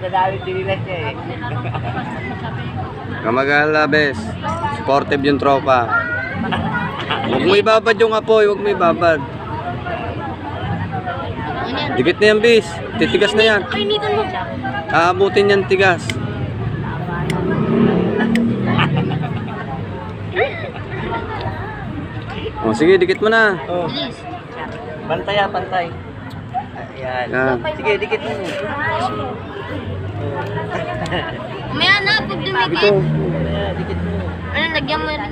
Nadali tinilas niya eh. Kamag-alala, bes. Supportive yung tropa. Huwag mo ibabad yung apoy, huwag mo ibabad. Dikit na yan, bis. Titigas na yan. Painitan mo. Aabutin yan tigas. O, sige, dikit mo na. Oh. Pantay ah, pantay. Ayan. Yan. Sige, dikit mo. Umaya na, pag dumikit. Ito. Ayan, dikit mo. Ano, lagyan mo yun.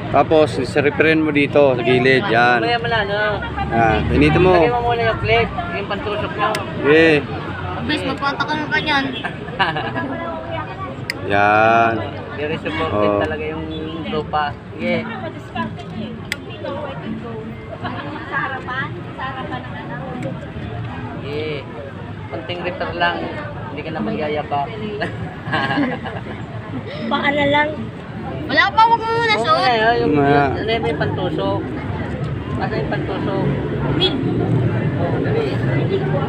Tapos, siripirin mo dito sa gilid. Yan. Mamaya mo na, no? Yan. Pinito mo. Lagay mo muna yung clip, yung pantusok nyo. Okay. Bis, magpatakan mo ka niyan. Yan. Very supportive Oh. talaga yung tropa. Sige. Sige. Konting repair lang. Hindi ka na magyayabak. Baka na lang. Wala pa, huwag mo muna suot. Ano yung pantusok? Asa yung pantusok? Min, Oh, dali.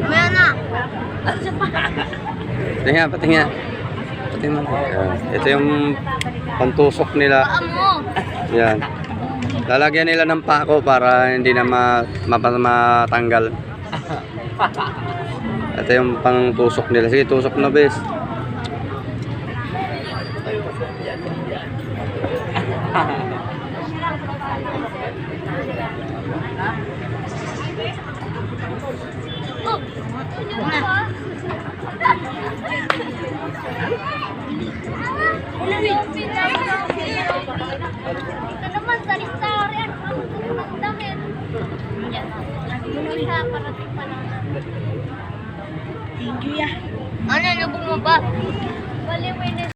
umaya na. Patinga, patinga. Patinga. Yan. Ito yung pantusok nila. Baka mo. Yan. Lalagyan nila ng pako para hindi na matanggal. Ito yung pangtusok nila. Sige, tusok na, bes. Oh, una. Ito naman, sari-sari. Ang damit. Yan. Parating pa lang. Thank you, ya. Ano, nabog mo ba? Baliwin